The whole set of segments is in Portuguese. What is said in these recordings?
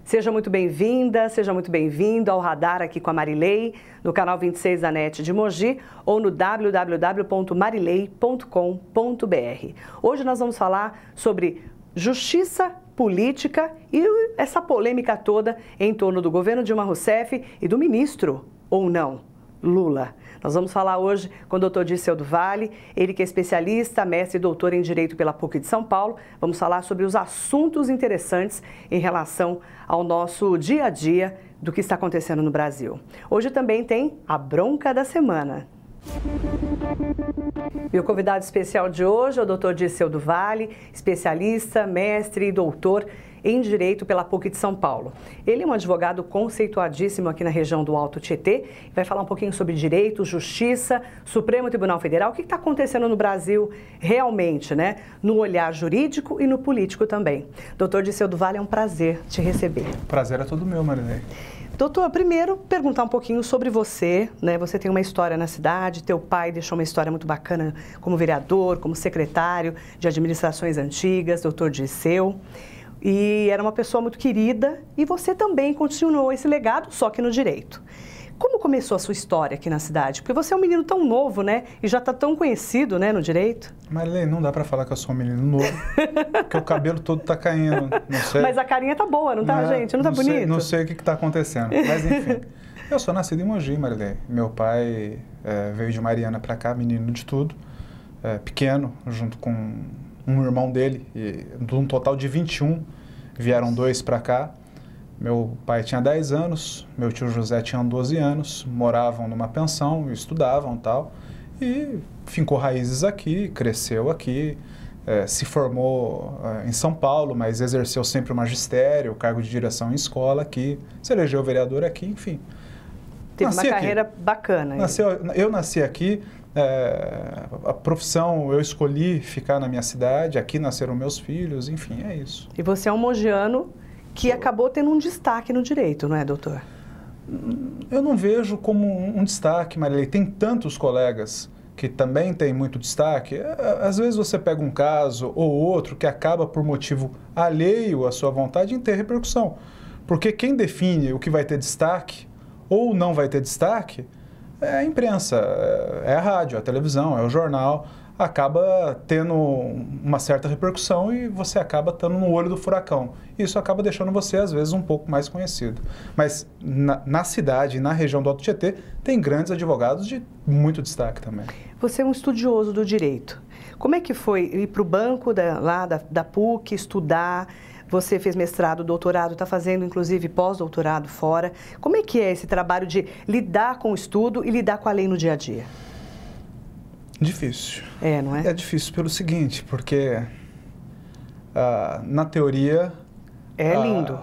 Seja muito bem-vinda, seja muito bem-vindo ao Radar aqui com a Marilei, no canal 26 da NET de Mogi ou no www.marilei.com.br. Hoje nós vamos falar sobre justiça política e essa polêmica toda em torno do governo Dilma Rousseff e do ministro, ou não, Lula. Nós vamos falar hoje com o Dr. Dirceu do Vale, ele que é especialista, mestre e doutor em Direito pela PUC de São Paulo. Vamos falar sobre os assuntos interessantes em relação ao nosso dia a dia do que está acontecendo no Brasil. Hoje também tem a bronca da semana. Meu convidado especial de hoje é o Dr. Dirceu do Vale, especialista, mestre e doutor em Direito pela PUC de São Paulo. Ele é um advogado conceituadíssimo aqui na região do Alto Tietê, vai falar um pouquinho sobre direito, justiça, Supremo Tribunal Federal, o que está acontecendo no Brasil realmente, né? No olhar jurídico e no político também. Doutor Dirceu do Vale, é um prazer te receber. Prazer é todo meu, Marilei. Doutor, primeiro, perguntar um pouquinho sobre você, né? Você tem uma história na cidade, teu pai deixou uma história muito bacana como vereador, como secretário de administrações antigas, doutor Dirceu. E era uma pessoa muito querida e você também continuou esse legado, só que no direito. Como começou a sua história aqui na cidade? Porque você é um menino tão novo, né? E já está tão conhecido, né, no direito. Marilei, não dá para falar que eu sou um menino novo, porque o cabelo todo tá caindo, não sei. Mas a carinha tá boa, não tá, gente? Não tá bonito? Não sei o que tá acontecendo, mas enfim. Eu sou nascido em Mogi, Marilei. Meu pai veio de Mariana para cá, menino de tudo, pequeno, junto com um irmão dele, e de um total de 21, vieram 2 para cá. Meu pai tinha 10 anos, meu tio José tinha 12 anos, moravam numa pensão, estudavam e tal, e fincou raízes aqui, cresceu aqui, se formou em São Paulo, mas exerceu sempre o magistério, o cargo de direção em escola aqui, se elegeu vereador aqui, enfim. Teve uma carreira bacana. Eu nasci aqui. A profissão, eu escolhi ficar na minha cidade, aqui nasceram meus filhos, enfim, é isso. E você é um mogiano que acabou tendo um destaque no direito, não é, doutor? Eu não vejo como um destaque, Marilei. Tem tantos colegas que também têm muito destaque. Às vezes você pega um caso ou outro que acaba por motivo alheio à sua vontade em ter repercussão. Porque quem define o que vai ter destaque ou não vai ter destaque é a imprensa, é a rádio, é a televisão, é o jornal, acaba tendo uma certa repercussão e você acaba estando no olho do furacão. Isso acaba deixando você, às vezes, um pouco mais conhecido. Mas na cidade, na região do Alto Tietê, tem grandes advogados de muito destaque também. Você é um estudioso do direito. Como é que foi ir para o banco da PUC, estudar? Você fez mestrado, doutorado, está fazendo, inclusive, pós-doutorado fora. Como é que é esse trabalho de lidar com o estudo e lidar com a lei no dia a dia? Difícil. Não é? É difícil pelo seguinte, porque na teoria... É lindo.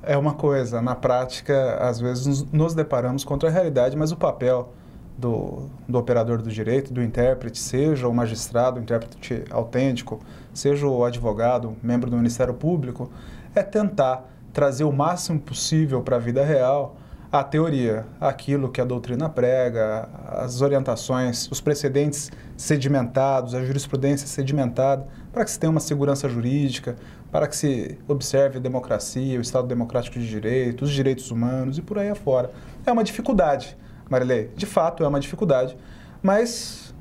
É uma coisa, na prática, às vezes nos deparamos contra a realidade, mas o papel do operador do direito, do intérprete, seja o magistrado, o intérprete autêntico, seja o advogado, membro do Ministério Público, é tentar trazer o máximo possível para a vida real a teoria, aquilo que a doutrina prega, as orientações, os precedentes sedimentados, a jurisprudência sedimentada, para que se tenha uma segurança jurídica, para que se observe a democracia, o Estado democrático de direito, os direitos humanos e por aí afora. É uma dificuldade, Marilei, de fato é uma dificuldade, mas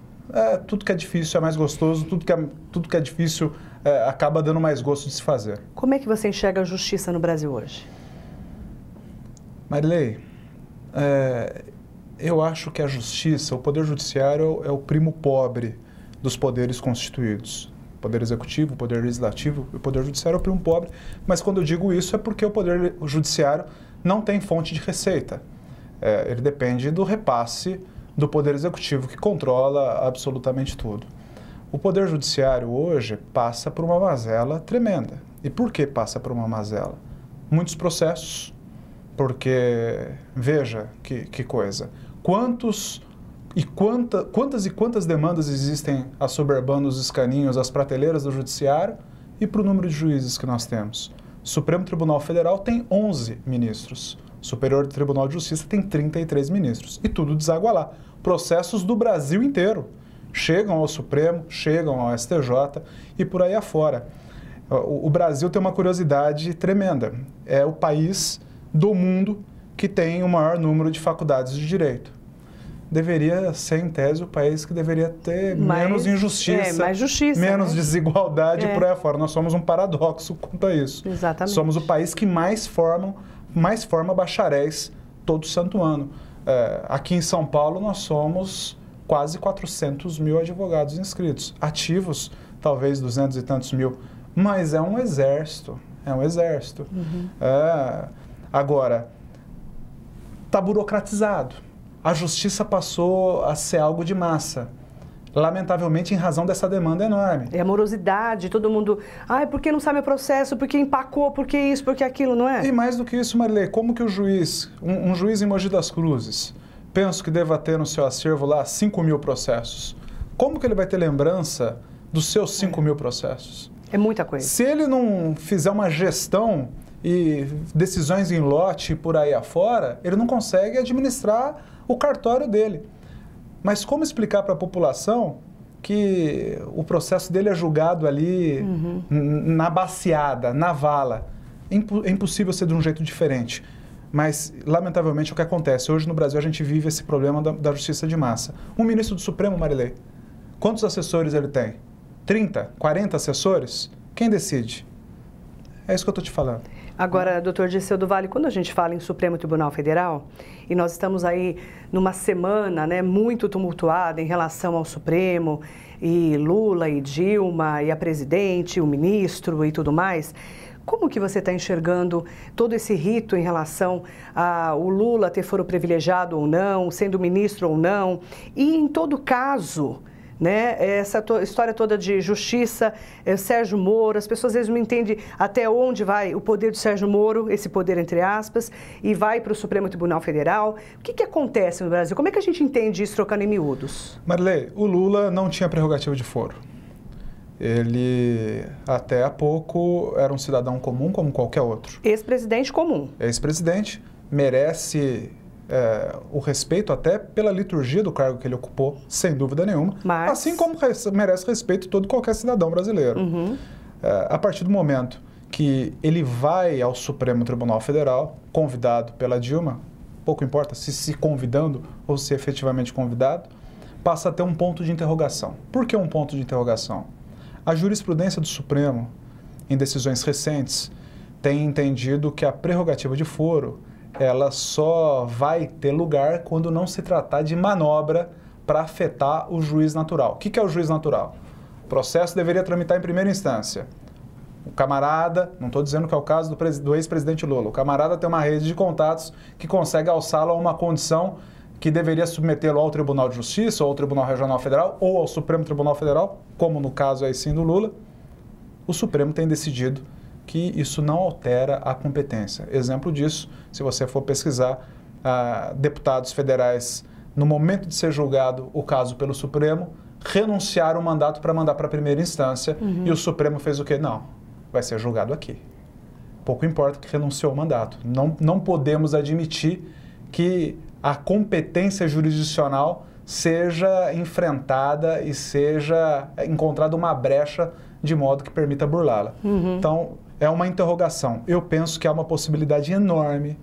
tudo que é difícil é mais gostoso, tudo que é difícil acaba dando mais gosto de se fazer. Como é que você enxerga a justiça no Brasil hoje? Marilei, eu acho que a justiça, o poder judiciário é o primo pobre dos poderes constituídos. O poder executivo, o poder legislativo e o poder judiciário é o primo pobre, mas quando eu digo isso é porque o poder judiciário não tem fonte de receita. Ele depende do repasse do poder executivo, que controla absolutamente tudo. O poder judiciário hoje passa por uma mazela tremenda. E por que passa por uma mazela? Muitos processos, porque, veja que coisa, quantas demandas existem assoberbando os escaninhos, as prateleiras do judiciário e para o número de juízes que nós temos. O Supremo Tribunal Federal tem 11 ministros. O Superior Tribunal de Justiça tem 33 ministros. E tudo deságua lá. Processos do Brasil inteiro chegam ao Supremo, chegam ao STJ e por aí afora. O Brasil tem uma curiosidade tremenda. É o país do mundo que tem o maior número de faculdades de direito. Deveria ser, em tese, o país que deveria ter menos injustiça, mais justiça, menos né? desigualdade por aí afora. Nós somos um paradoxo quanto a isso. Exatamente. Somos o país que mais forma bacharéis todo santo ano. Aqui em São Paulo, nós somos quase 400 mil advogados inscritos. Ativos, talvez 200 e tantos mil. Mas é um exército. É um exército. Agora, está burocratizado. A justiça passou a ser algo de massa. Lamentavelmente, em razão dessa demanda enorme. É a morosidade, todo mundo... Ai, por que não sabe o processo? Por que empacou? Por que isso? Por que aquilo, não é? E mais do que isso, Marilei, como que o juiz, um juiz em Mogi das Cruzes, penso que deva ter no seu acervo lá 5 mil processos. Como que ele vai ter lembrança dos seus 5 mil processos? É muita coisa. Se ele não fizer uma gestão e decisões em lote por aí afora, ele não consegue administrar o cartório dele. Mas como explicar para a população que o processo dele é julgado ali na baciada, na vala? É impossível ser de um jeito diferente. Mas, lamentavelmente, é o que acontece. Hoje, no Brasil, a gente vive esse problema da justiça de massa. Um ministro do Supremo, Marilei, quantos assessores ele tem? 30, 40 assessores? Quem decide? É isso que eu estou te falando. Agora, doutor Dirceu do Vale, quando a gente fala em Supremo Tribunal Federal, e nós estamos aí numa semana, né, muito tumultuada em relação ao Supremo, e Lula e Dilma, e a presidente, o ministro e tudo mais, como que você está enxergando todo esse rito em relação ao Lula ter foro privilegiado ou não, sendo ministro ou não, e em todo caso... né? Essa história toda de justiça, Sérgio Moro, as pessoas às vezes não entendem até onde vai o poder do Sérgio Moro, esse poder entre aspas, e vai para o Supremo Tribunal Federal. O que acontece no Brasil? Como é que a gente entende isso trocando em miúdos? Marilei, o Lula não tinha prerrogativa de foro. Ele, até há pouco, era um cidadão comum como qualquer outro. Ex-presidente comum. Ex-presidente, merece... o respeito até pela liturgia do cargo que ele ocupou, sem dúvida nenhuma, mas... assim como merece respeito todo qualquer cidadão brasileiro. A partir do momento que ele vai ao Supremo Tribunal Federal, convidado pela Dilma, pouco importa se convidando ou se efetivamente convidado, passa a ter um ponto de interrogação. Por que um ponto de interrogação? A jurisprudência do Supremo, em decisões recentes, tem entendido que a prerrogativa de foro ela só vai ter lugar quando não se tratar de manobra para afetar o juiz natural. O que é o juiz natural? O processo deveria tramitar em primeira instância. O camarada, não estou dizendo que é o caso do ex-presidente Lula, o camarada tem uma rede de contatos que consegue alçá-lo a uma condição que deveria submetê-lo ao Tribunal de Justiça, ou ao Tribunal Regional Federal, ou ao Supremo Tribunal Federal, como no caso aí sim do Lula. O Supremo tem decidido que isso não altera a competência. Exemplo disso, se você for pesquisar, deputados federais, no momento de ser julgado o caso pelo Supremo, renunciaram o mandato para mandar para a primeira instância, e o Supremo fez o quê? Não, vai ser julgado aqui. Pouco importa que renunciou o mandato. Não podemos admitir que a competência jurisdicional seja enfrentada e seja encontrada uma brecha de modo que permita burlá-la. Então, é uma interrogação. Eu penso que há uma possibilidade enorme,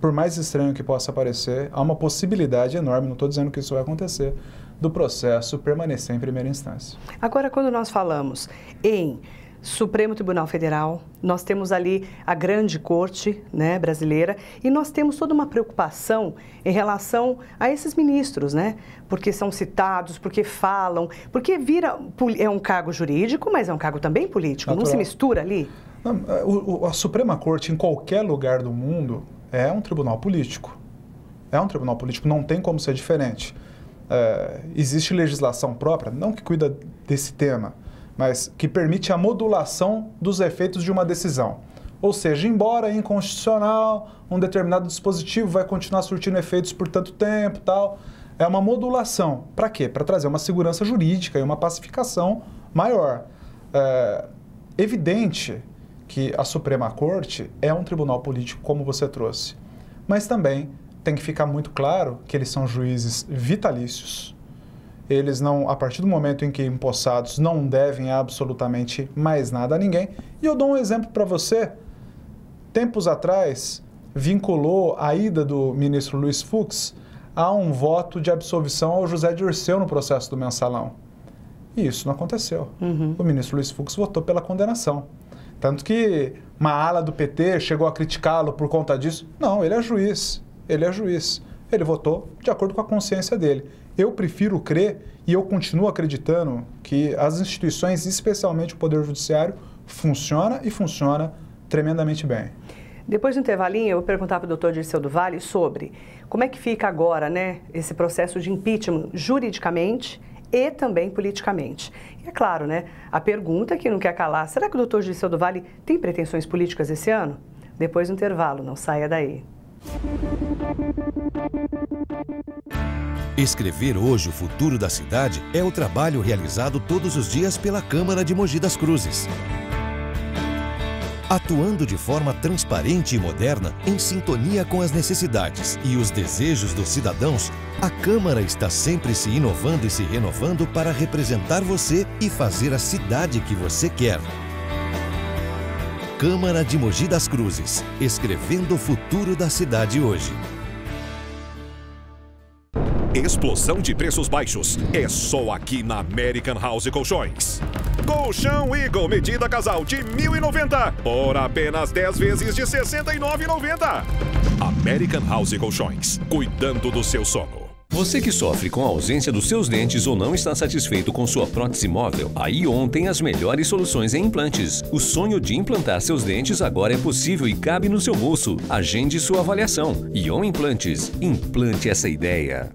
por mais estranho que possa parecer, há uma possibilidade enorme, não estou dizendo que isso vai acontecer, do processo permanecer em primeira instância. Agora, quando nós falamos em Supremo Tribunal Federal, nós temos ali a grande corte, né, brasileira, e nós temos toda uma preocupação em relação a esses ministros, né? Porque são citados, porque falam, porque é um cargo jurídico, mas é um cargo também político, natural. Não se mistura ali? A Suprema Corte, em qualquer lugar do mundo, é um tribunal político. É um tribunal político, não tem como ser diferente. Existe legislação própria, não que cuida desse tema, mas que permite a modulação dos efeitos de uma decisão. Ou seja, embora inconstitucional, um determinado dispositivo vai continuar surtindo efeitos por tanto tempo, tal, é uma modulação. Para quê? Para trazer uma segurança jurídica e uma pacificação maior. Evidente que a Suprema Corte é um tribunal político, como você trouxe, mas também tem que ficar muito claro que eles são juízes vitalícios Eles não, a partir do momento em que empossados, não devem absolutamente mais nada a ninguém. E eu dou um exemplo para você. Tempos atrás, vinculou a ida do ministro Luiz Fux a um voto de absolvição ao José Dirceu no processo do Mensalão. E isso não aconteceu. O ministro Luiz Fux votou pela condenação. Tanto que uma ala do PT chegou a criticá-lo por conta disso. Não, ele é juiz. Ele é juiz. Ele votou de acordo com a consciência dele. Eu prefiro crer e eu continuo acreditando que as instituições, especialmente o Poder Judiciário, funciona e funciona tremendamente bem. Depois do intervalinho, eu vou perguntar para o doutor Dirceu do Vale sobre como é que fica agora, né, esse processo de impeachment juridicamente e também politicamente. E é claro, né, a pergunta que não quer calar, será que o doutor Dirceu do Vale tem pretensões políticas esse ano? Depois do intervalo, não saia daí. Escrever hoje o futuro da cidade é o trabalho realizado todos os dias pela Câmara de Mogi das Cruzes. Atuando de forma transparente e moderna, em sintonia com as necessidades e os desejos dos cidadãos, a Câmara está sempre se inovando e se renovando para representar você e fazer a cidade que você quer. Câmara de Mogi das Cruzes, escrevendo o futuro da cidade hoje. Explosão de preços baixos é só aqui na American House Colchões. Colchão Eagle medida casal de R$ 1.090 por apenas 10 vezes de R$ 69,90. American House Colchões, cuidando do seu sono. Você que sofre com a ausência dos seus dentes ou não está satisfeito com sua prótese móvel, a Ion tem as melhores soluções em implantes. O sonho de implantar seus dentes agora é possível e cabe no seu bolso. Agende sua avaliação. Ion Implantes. Implante essa ideia.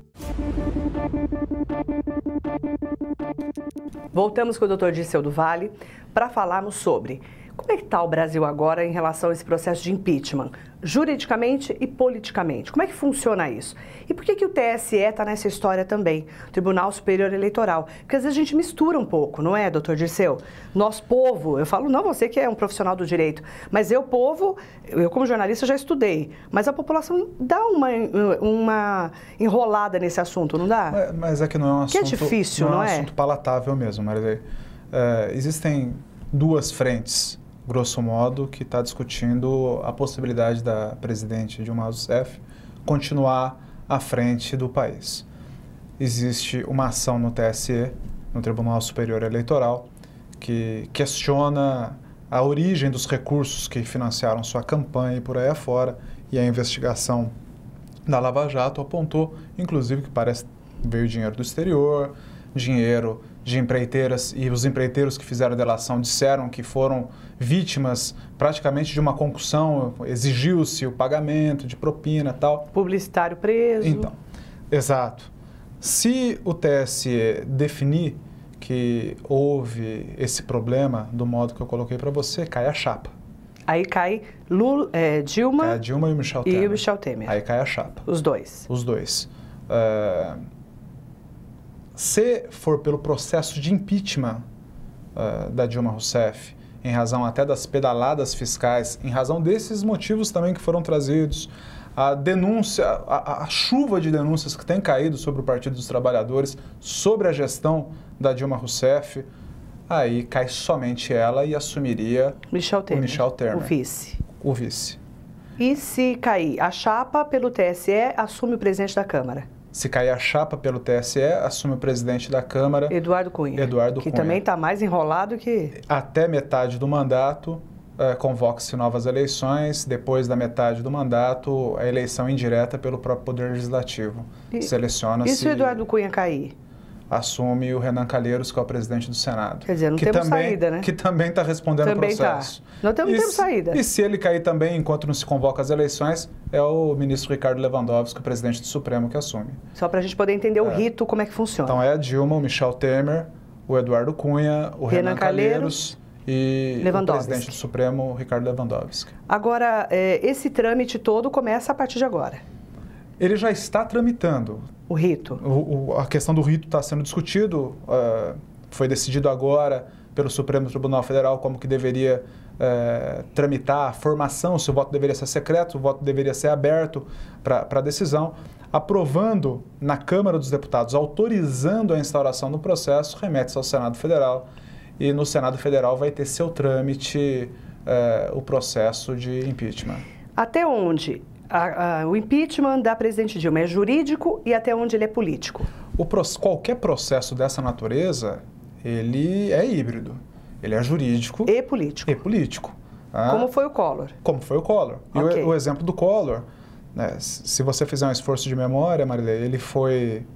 Voltamos com o doutor Dirceu do Vale para falarmos sobre como é que está o Brasil agora em relação a esse processo de impeachment, juridicamente e politicamente. Como é que funciona isso? E por que o TSE está nessa história também, Tribunal Superior Eleitoral? Porque às vezes a gente mistura um pouco, não é, doutor Dirceu? Nós, povo, eu falo, não você que é um profissional do direito, mas eu, povo, eu como jornalista já estudei, mas a população dá uma enrolada nesse assunto, não dá? Mas é que não é um assunto, que é difícil, não é? Um assunto palatável mesmo, Marilei. Existem duas frentes, grosso modo, que está discutindo a possibilidade da presidente Dilma Rousseff continuar à frente do país. Existe uma ação no TSE, no Tribunal Superior Eleitoral, que questiona a origem dos recursos que financiaram sua campanha e por aí afora, e a investigação da Lava Jato apontou, inclusive, que parece veio dinheiro do exterior, dinheiro de empreiteiras, e os empreiteiros que fizeram a delação disseram que foram vítimas praticamente de uma concussão, exigiu-se o pagamento de propina e tal. Publicitário preso. Então, exato. Se o TSE definir que houve esse problema, do modo que eu coloquei para você, cai a chapa. Aí cai Dilma, Cai a Dilma e o Michel Temer. E o Michel Temer. Aí cai a chapa. Os dois. Os dois. Se for pelo processo de impeachment da Dilma Rousseff, em razão até das pedaladas fiscais, em razão desses motivos também que foram trazidos, a denúncia, a chuva de denúncias que tem caído sobre o Partido dos Trabalhadores, sobre a gestão da Dilma Rousseff, aí cai somente ela e assumiria Michel Temer, o Michel Temer. o vice. O vice. E se cair a chapa pelo TSE, assume o presidente da Câmara? Se cair a chapa pelo TSE, assume o presidente da Câmara... Eduardo Cunha. Que também está mais enrolado que... Até metade do mandato, convoca-se novas eleições. Depois da metade do mandato, a eleição indireta pelo próprio Poder Legislativo. Seleciona-se... E se o Eduardo Cunha cair? Assume o Renan Calheiros, que é o presidente do Senado. Quer dizer, não temos saída, né? Que também está respondendo o processo. Não temos saída. E se ele cair também, enquanto não se convoca as eleições, é o ministro Ricardo Lewandowski, o presidente do Supremo, que assume. Só para a gente poder entender o rito, como é que funciona. Então é a Dilma, o Michel Temer, o Eduardo Cunha, o Renan Calheiros e o presidente do Supremo, Ricardo Lewandowski. Agora, esse trâmite todo começa a partir de agora. Ele já está tramitando. O rito? A questão do rito está sendo discutido. Foi decidido agora pelo Supremo Tribunal Federal como que deveria formação, se o voto deveria ser secreto, se o voto deveria ser aberto para decisão. aprovando na Câmara dos Deputados, autorizando a instauração do processo, remete-se ao Senado Federal. E no Senado Federal vai ter seu trâmite o processo de impeachment. Até onde o impeachment da presidente Dilma é jurídico e até onde ele é político? Qualquer processo dessa natureza, ele é híbrido. Ele é jurídico e político. E político. Como foi o Collor. Como foi o Collor. Okay. E o exemplo do Collor, né, se você fizer um esforço de memória, Marilei, ele foi...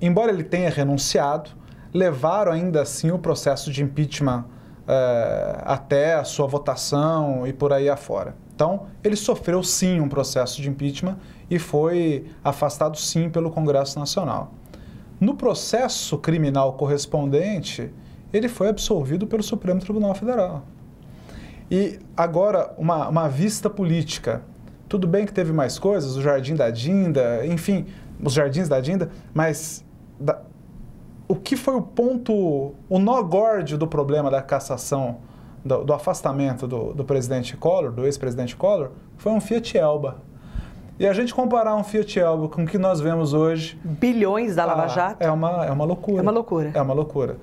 Embora ele tenha renunciado, levaram ainda assim o processo de impeachment até a sua votação e por aí afora. Então, ele sofreu sim um processo de impeachment e foi afastado sim pelo Congresso Nacional. No processo criminal correspondente, ele foi absolvido pelo Supremo Tribunal Federal. E agora, uma vista política. Tudo bem que teve mais coisas, o Jardim da Dinda, enfim, os Jardins da Dinda, mas o que foi o ponto, o nó górdio do problema da cassação, do afastamento do presidente Collor, do ex-presidente Collor, foi um Fiat Elba. E a gente comparar um Fiat Elba com o que nós vemos hoje... Bilhões da Lava Jato? É uma loucura. É uma loucura. É uma loucura.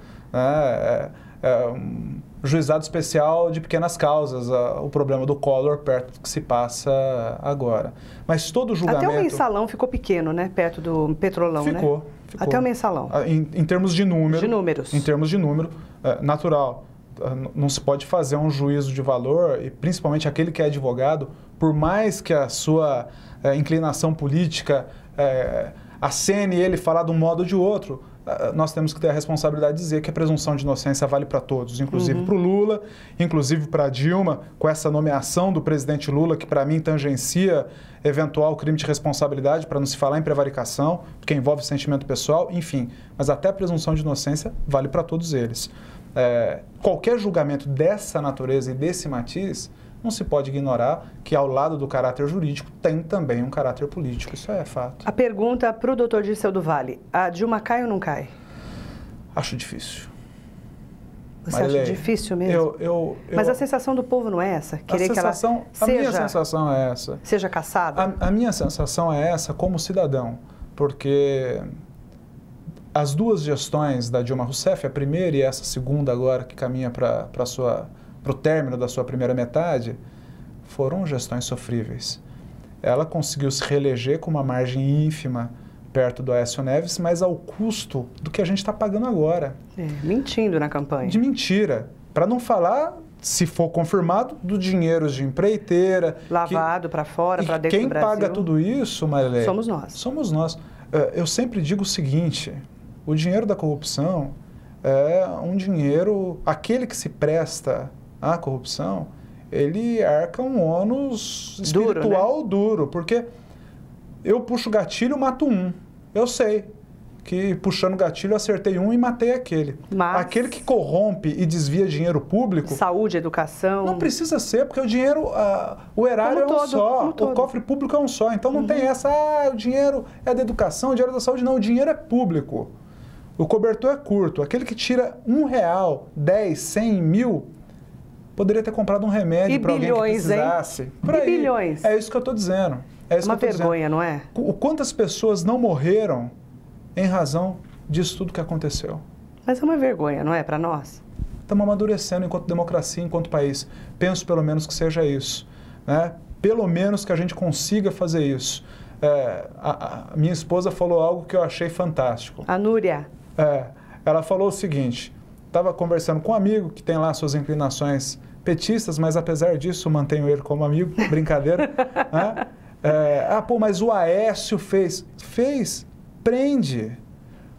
Um juizado especial de pequenas causas, o problema do Collor perto do que se passa agora. Mas todo o julgamento... Até o mensalão ficou pequeno, né? Perto do Petrolão, ficou, né? Ficou. Até o mensalão. Em termos de número... De números. Em termos de número, natural. Não se pode fazer um juízo de valor, e principalmente aquele que é advogado, por mais que a sua inclinação política acene ele falar de um modo ou de outro, nós temos que ter a responsabilidade de dizer que a presunção de inocência vale para todos, inclusive para o Lula, inclusive para a Dilma, com essa nomeação do presidente Lula, que para mim tangencia eventual crime de responsabilidade, para não se falar em prevaricação, porque envolve sentimento pessoal, enfim. Mas até a presunção de inocência vale para todos eles. Qualquer julgamento dessa natureza e desse matiz, não se pode ignorar que ao lado do caráter jurídico tem também um caráter político, isso é fato. A pergunta para o doutor Dirceu do Vale, a Dilma cai ou não cai? Acho difícil. Você acha difícil mesmo? Mas a sensação do povo não é essa? Querer que ela a minha sensação é essa. Seja caçada? A minha sensação é essa como cidadão, porque as duas gestões da Dilma Rousseff, a primeira e essa segunda agora que caminha para o término da sua primeira metade, foram gestões sofríveis. Ela conseguiu se reeleger com uma margem ínfima perto do Aécio Neves, mas ao custo do que a gente está pagando agora. Mentindo na campanha. De mentira. Para não falar, se for confirmado, do dinheiro de empreiteira. Lavado para fora, para dentro do Brasil. Quem paga tudo isso, Marilei? Somos nós. Somos nós. Eu sempre digo o seguinte, o dinheiro da corrupção é um dinheiro, aquele que se presta à corrupção, ele arca um ônus espiritual duro, porque eu puxo o gatilho, mato um. Eu sei que puxando o gatilho eu acertei um e matei aquele. Mas aquele que corrompe e desvia dinheiro público... Saúde, educação... Não precisa ser, porque o dinheiro, o erário é um só, o cofre público é um só. Então não tem essa, o dinheiro é da educação, o dinheiro é da saúde. Não, o dinheiro é público. O cobertor é curto. Aquele que tira R$1, 10, 100, 1000... poderia ter comprado um remédio para alguém que precisasse. Bilhões. É isso que eu estou dizendo. É isso uma vergonha, não é? Quantas pessoas não morreram em razão disso tudo que aconteceu? Mas é uma vergonha, não é, para nós? Estamos amadurecendo enquanto democracia, enquanto país. Penso pelo menos que seja isso. Né? Pelo menos que a gente consiga fazer isso. A minha esposa falou algo que eu achei fantástico. A Núria. Ela falou o seguinte... Estava conversando com um amigo que tem lá suas inclinações petistas, mas apesar disso mantenho ele como amigo, brincadeira. Né? Mas o Aécio fez. Fez, prende,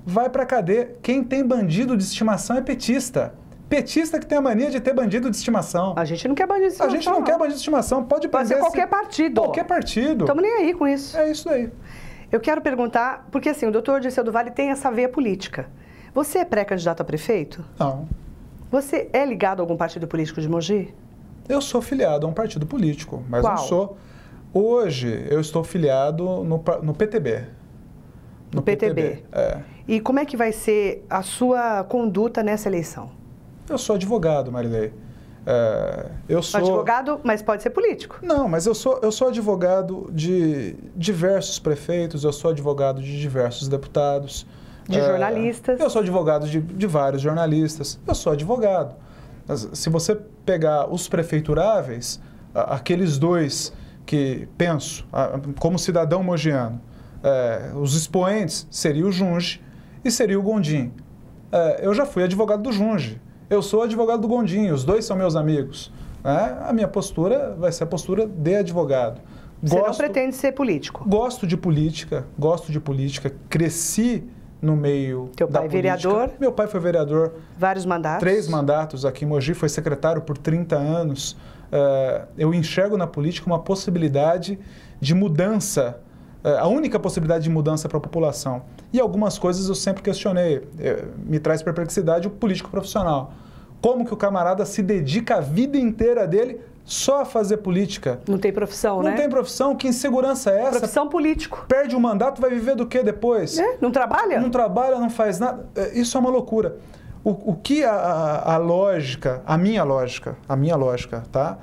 vai pra cadeia. Quem tem bandido de estimação é petista. Petista que tem a mania de ter bandido de estimação. A gente não quer bandido de estimação. A gente não quer bandido de estimação, pode ser qualquer partido. Qualquer partido. Estamos nem aí com isso. É isso aí. Eu quero perguntar, porque assim, o doutor Dirceu do Vale tem essa veia política. Você é pré-candidato a prefeito? Não. Você é ligado a algum partido político de Mogi? Eu sou filiado a um partido político, mas Qual? não sou. Hoje eu estou filiado no PTB. No PTB? E como é que vai ser a sua conduta nessa eleição? Eu sou advogado, Marilei. Eu sou advogado, mas pode ser político. Não, mas eu sou advogado de diversos prefeitos, eu sou advogado de diversos deputados. De jornalistas. Eu sou advogado de vários jornalistas. Eu sou advogado. Se você pegar os prefeituráveis, aqueles dois que penso, como cidadão mogiano, os expoentes seria o Junge e seria o Gondim. Eu já fui advogado do Junge. Eu sou advogado do Gondim, os dois são meus amigos. A minha postura vai ser a postura de advogado. Você não pretende ser político? Gosto de política, cresci no meio Teu pai vereador? Meu pai foi vereador. Vários mandatos? 3 mandatos aqui em Mogi, foi secretário por 30 anos. Eu enxergo na política uma possibilidade de mudança, a única possibilidade de mudança para a população. E algumas coisas eu sempre questionei. Me traz perplexidade o político profissional. Como que o camarada se dedica a vida inteira dele só a fazer política? Não tem profissão, né? Não tem profissão? Que insegurança é essa? Profissão político. Perde o mandato, vai viver do quê depois? Não trabalha? Não trabalha, não faz nada. Isso é uma loucura. O que a lógica, a minha lógica, tá?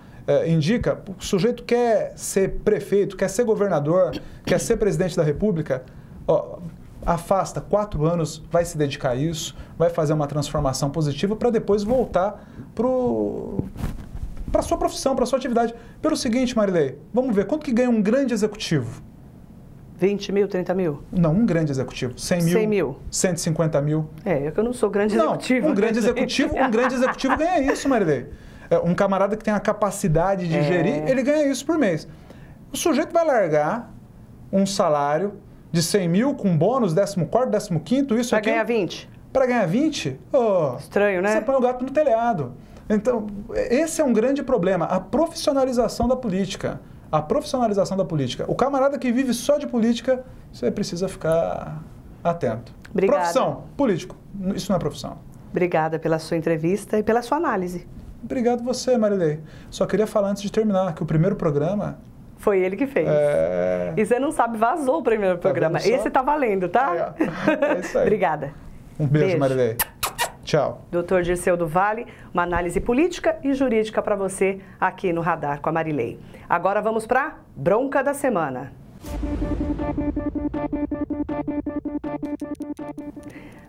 Indica, o sujeito quer ser prefeito, quer ser governador, quer ser presidente da República, afasta 4 anos, vai se dedicar a isso, vai fazer uma transformação positiva para depois voltar para a sua profissão, para a sua atividade. Pelo seguinte, Marilei, vamos ver, quanto que ganha um grande executivo? 20 mil, 30 mil? Não, um grande executivo. 100 mil? 100 mil. 150 mil? Eu que eu não sou grande executivo. Um grande executivo ganha isso, Marilei. Um camarada que tem a capacidade de gerir, ele ganha isso por mês. O sujeito vai largar um salário de 100 mil com bônus, 14º, 15º, isso aqui. Para ganhar 20? Para ganhar 20? Estranho, né? Você põe o gato no telhado. Então, esse é um grande problema, a profissionalização da política. O camarada que vive só de política, você precisa ficar atento. Obrigada. Profissão, político, isso não é profissão. Obrigada pela sua entrevista e pela sua análise. Obrigado você, Marilei. Só queria falar antes de terminar que o primeiro programa... Foi ele que fez. E você não sabe, vazou o primeiro programa. Esse tá valendo, tá? É isso aí. Obrigada. Um beijo, Marilei. Tchau. Dr. Dirceu do Vale, uma análise política e jurídica para você aqui no Radar com a Marilei. Agora vamos para Bronca da Semana.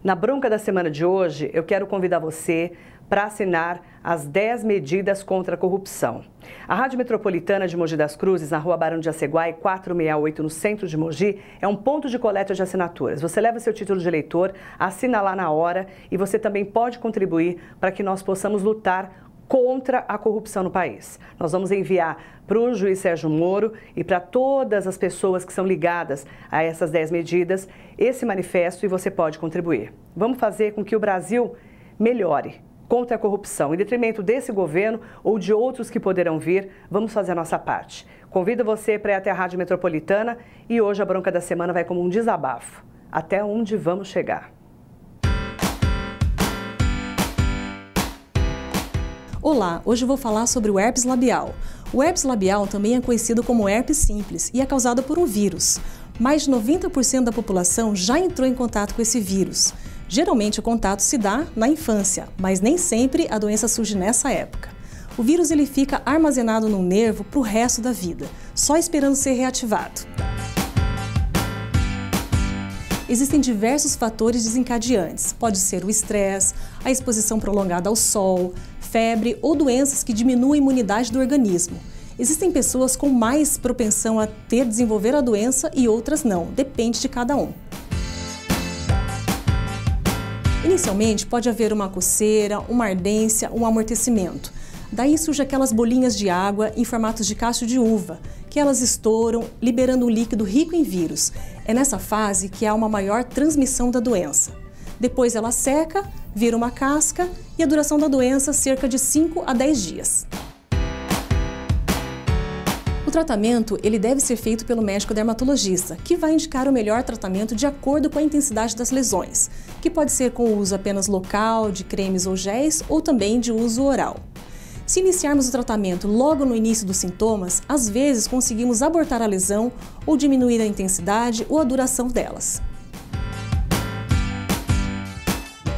Na Bronca da Semana de hoje, eu quero convidar você para assinar as 10 medidas contra a corrupção. A Rádio Metropolitana de Mogi das Cruzes, na Rua Barão de Jaceguai, 468, no centro de Mogi, é um ponto de coleta de assinaturas. Você leva seu título de eleitor, assina lá na hora e você também pode contribuir para que nós possamos lutar contra a corrupção no país. Nós vamos enviar para o juiz Sérgio Moro e para todas as pessoas que são ligadas a essas 10 medidas esse manifesto e você pode contribuir. Vamos fazer com que o Brasil melhore contra a corrupção. Em detrimento desse governo ou de outros que poderão vir, vamos fazer a nossa parte. Convido você para ir até a Rádio Metropolitana e hoje a Bronca da Semana vai como um desabafo. Até onde vamos chegar? Olá, hoje eu vou falar sobre o herpes labial. O herpes labial também é conhecido como herpes simples e é causado por um vírus. Mais de 90% da população já entrou em contato com esse vírus. Geralmente o contato se dá na infância, mas nem sempre a doença surge nessa época. O vírus ele fica armazenado no nervo para o resto da vida, só esperando ser reativado. Existem diversos fatores desencadeantes. Pode ser o estresse, a exposição prolongada ao sol, febre ou doenças que diminuem a imunidade do organismo. Existem pessoas com mais propensão a desenvolver a doença e outras não, depende de cada um. Inicialmente, pode haver uma coceira, uma ardência, um amortecimento. Daí surgem aquelas bolinhas de água em formatos de cacho de uva, que elas estouram, liberando um líquido rico em vírus. É nessa fase que há uma maior transmissão da doença. Depois ela seca, vira uma casca e a duração da doença cerca de 5 a 10 dias. O tratamento ele deve ser feito pelo médico dermatologista, que vai indicar o melhor tratamento de acordo com a intensidade das lesões, que pode ser com o uso apenas local, de cremes ou géis, ou também de uso oral. Se iniciarmos o tratamento logo no início dos sintomas, às vezes conseguimos abortar a lesão ou diminuir a intensidade ou a duração delas.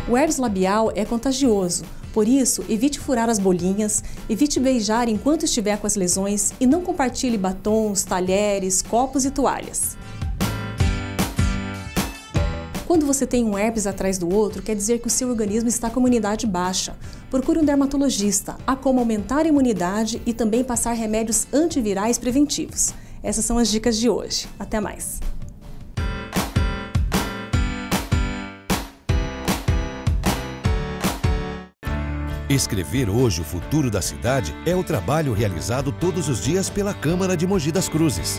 O herpes labial é contagioso, por isso evite furar as bolinhas, evite beijar enquanto estiver com as lesões e não compartilhe batons, talheres, copos e toalhas. Quando você tem um herpes atrás do outro, quer dizer que o seu organismo está com a imunidade baixa. Procure um dermatologista. Há como aumentar a imunidade e também passar remédios antivirais preventivos. Essas são as dicas de hoje. Até mais! Escrever hoje o futuro da cidade é o trabalho realizado todos os dias pela Câmara de Mogi das Cruzes.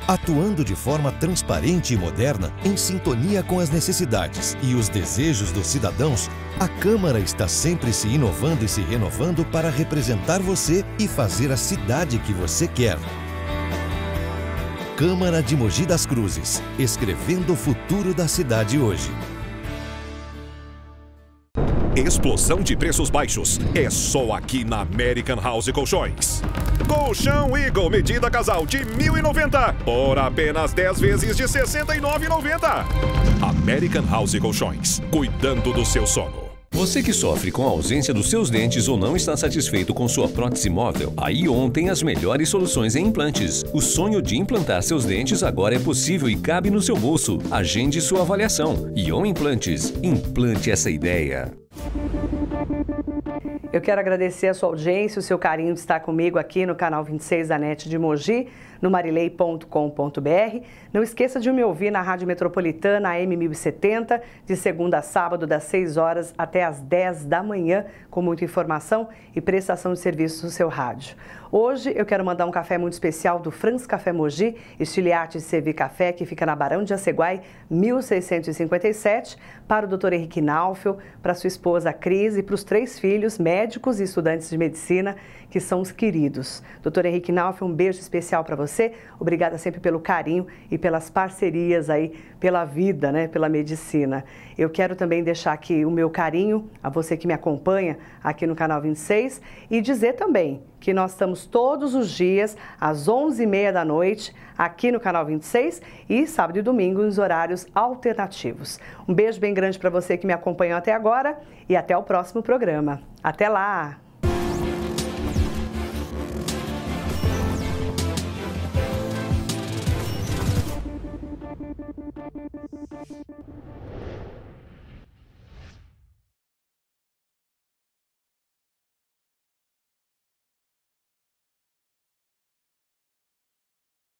Atuando de forma transparente e moderna, em sintonia com as necessidades e os desejos dos cidadãos, a Câmara está sempre se inovando e se renovando para representar você e fazer a cidade que você quer. Câmara de Mogi das Cruzes, escrevendo o futuro da cidade hoje. Explosão de preços baixos é só aqui na American House Colchões. Colchão Eagle medida casal de 1.090 por apenas 10 vezes de R$ 69,90. American House Colchões, cuidando do seu sono. Você que sofre com a ausência dos seus dentes ou não está satisfeito com sua prótese móvel, a Ion tem as melhores soluções em implantes. O sonho de implantar seus dentes agora é possível e cabe no seu bolso. Agende sua avaliação. Ion Implantes. Implante essa ideia. Eu quero agradecer a sua audiência, o seu carinho de estar comigo aqui no canal 26 da NET de Mogi, no marilei.com.br. Não esqueça de me ouvir na Rádio Metropolitana AM 1070, de segunda a sábado, das 6 horas até as 10 da manhã, com muita informação e prestação de serviços no seu rádio. Hoje eu quero mandar um café muito especial do Franz Café Mogi, estilo arte de servir café, que fica na Barão de Jaceguai, 1657, para o Dr. Henrique Naufel, para sua esposa Cris e para os 3 filhos, médicos e estudantes de medicina, que são os queridos. Dr. Henrique Naufel, um beijo especial para você. Obrigada sempre pelo carinho e pelas parcerias aí, pela vida, né, pela medicina. Eu quero também deixar aqui o meu carinho a você que me acompanha aqui no canal 26 e dizer também que nós estamos todos os dias às 11h30 da noite aqui no canal 26 e sábado e domingo nos horários alternativos. Um beijo bem grande para você que me acompanhou até agora e até o próximo programa. Até lá!